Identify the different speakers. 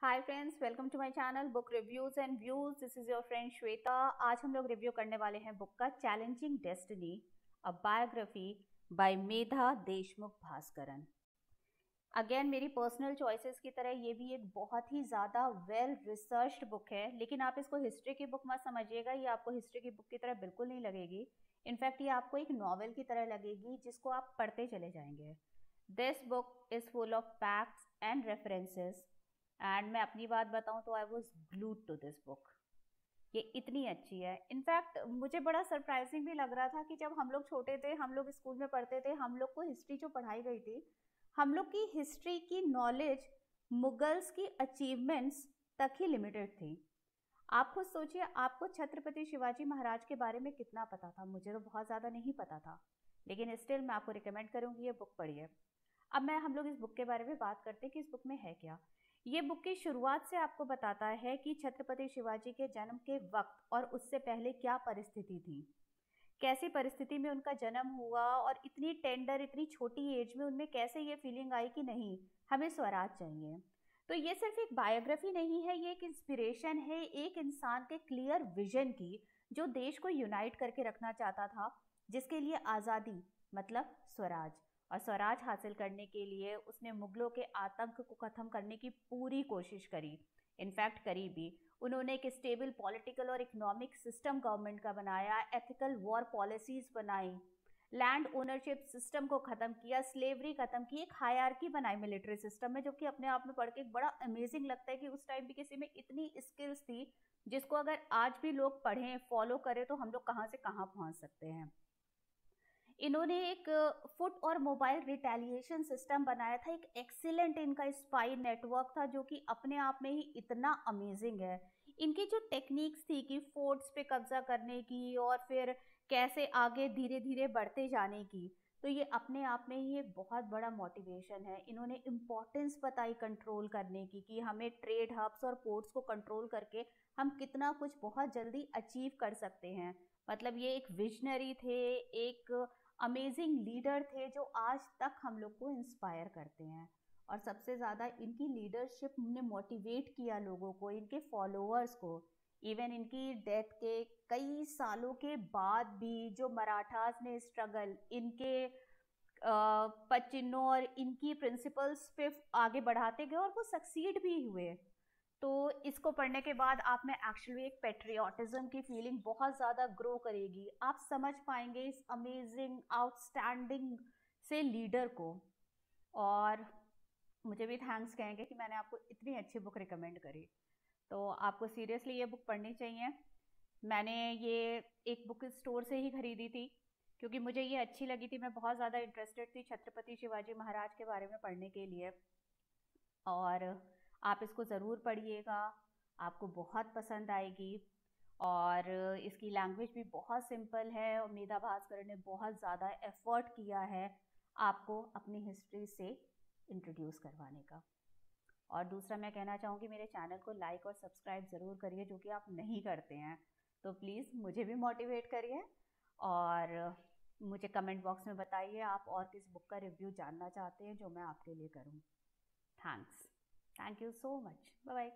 Speaker 1: Hi friends, welcome to my channel book reviews and views. This is your friend Shweta. आज हम लोग review करने वाले हैं बुक का challenging destiny, a biography by Medha Deshmukh Bhaskaran. Again मेरी पर्सनल चॉइसेस की तरह ये भी एक बहुत ही ज़्यादा वेल रिसर्च्ड बुक है, लेकिन आप इसको हिस्ट्री की बुक मत समझिएगा। ये आपको हिस्ट्री की बुक की तरह बिल्कुल नहीं लगेगी। इनफैक्ट ये आपको एक नॉवेल की तरह लगेगी जिसको आप पढ़ते चले जाएंगे। This book is full of facts and references, and मैं अपनी बात बताऊं तो I was glued to this book. ये इतनी अच्छी है। इनफैक्ट मुझे बड़ा सरप्राइजिंग भी लग रहा था कि जब हम लोग छोटे थे, हम लोग स्कूल में पढ़ते थे, हम लोग को हिस्ट्री जो पढ़ाई गई थी, हम लोग की हिस्ट्री की नॉलेज मुगल्स की अचीवमेंट्स तक ही लिमिटेड थी। आप खुद सोचिए, आपको छत्रपति शिवाजी महाराज के बारे में कितना पता था। मुझे तो बहुत ज़्यादा नहीं पता था, लेकिन स्टिल मैं आपको रिकमेंड करूंगी ये बुक पढ़िए। अब हम लोग इस बुक के बारे में बात करते हैं कि इस बुक में है क्या। ये बुक की शुरुआत से आपको बताता है कि छत्रपति शिवाजी के जन्म के वक्त और उससे पहले क्या परिस्थिति थी, कैसी परिस्थिति में उनका जन्म हुआ, और इतनी टेंडर, इतनी छोटी एज में उनमें कैसे ये फीलिंग आई कि नहीं, हमें स्वराज चाहिए। तो ये सिर्फ एक बायोग्राफी नहीं है, ये एक इंस्पिरेशन है एक इंसान के क्लियर विजन की, जो देश को यूनाइट करके रखना चाहता था, जिसके लिए आज़ादी मतलब स्वराज, और स्वराज हासिल करने के लिए उसने मुगलों के आतंक को खत्म करने की पूरी कोशिश करी। इनफैक्ट करी भी। उन्होंने एक स्टेबल पॉलिटिकल और इकोनॉमिक सिस्टम गवर्नमेंट का बनाया, एथिकल वॉर पॉलिसीज बनाई, लैंड ओनरशिप सिस्टम को खत्म किया, स्लेवरी खत्म की, एक हायरार्की बनाई मिलिट्री सिस्टम में, जो कि अपने आप में पढ़ के बड़ा अमेजिंग लगता है कि उस टाइम भी किसी में इतनी स्किल्स थी, जिसको अगर आज भी लोग पढ़ें, फॉलो करें, तो हम लोग कहाँ से कहाँ पहुंच सकते हैं। इन्होंने एक फुट और मोबाइल रिटेलिएशन सिस्टम बनाया था। एक एक्सीलेंट इनका स्पाई नेटवर्क था, जो कि अपने आप में ही इतना अमेजिंग है। इनकी जो टेक्निक्स थी कि फोर्ट्स पे कब्जा करने की और फिर कैसे आगे धीरे धीरे बढ़ते जाने की, तो ये अपने आप में ही एक बहुत बड़ा मोटिवेशन है। इन्होंने इम्पोर्टेंस बताई कंट्रोल करने की, कि हमें ट्रेड हब्स और पोर्ट्स को कंट्रोल करके हम कितना कुछ बहुत जल्दी अचीव कर सकते हैं। मतलब ये एक विजनरी थे, एक अमेजिंग लीडर थे, जो आज तक हम लोग को इंस्पायर करते हैं। और सबसे ज़्यादा इनकी लीडरशिप ने मोटिवेट किया लोगों को, इनके फॉलोअर्स को। इवन इनकी डेथ के कई सालों के बाद भी जो मराठास ने स्ट्रगल इनके पचिन्नों और इनकी प्रिंसिपल्स पे आगे बढ़ाते गए, और वो सक्सीड भी हुए। तो इसको पढ़ने के बाद आप में एक्चुअली एक पेट्रियाटिज्म की फीलिंग बहुत ज़्यादा ग्रो करेगी। आप समझ पाएंगे इस अमेजिंग आउटस्टैंडिंग से लीडर को, और मुझे भी थैंक्स कहेंगे कि मैंने आपको इतनी अच्छी बुक रिकमेंड करी। तो आपको सीरियसली ये बुक पढ़नी चाहिए। मैंने ये एक बुक स्टोर से ही खरीदी थी, क्योंकि मुझे ये अच्छी लगी थी। मैं बहुत ज़्यादा इंटरेस्टेड थी छत्रपति शिवाजी महाराज के बारे में पढ़ने के लिए। और आप इसको ज़रूर पढ़िएगा, आपको बहुत पसंद आएगी। और इसकी लैंग्वेज भी बहुत सिंपल है, और मेधा भास्कर ने बहुत ज़्यादा एफर्ट किया है आपको अपनी हिस्ट्री से इंट्रोड्यूस करवाने का। और दूसरा मैं कहना चाहूँगी, मेरे चैनल को लाइक और सब्सक्राइब ज़रूर करिए, जो कि आप नहीं करते हैं। तो प्लीज़ मुझे भी मोटिवेट करिए, और मुझे कमेंट बॉक्स में बताइए आप और किस बुक का रिव्यू जानना चाहते हैं, जो मैं आपके लिए करूँ। Thanks. Thank you so much. Bye bye.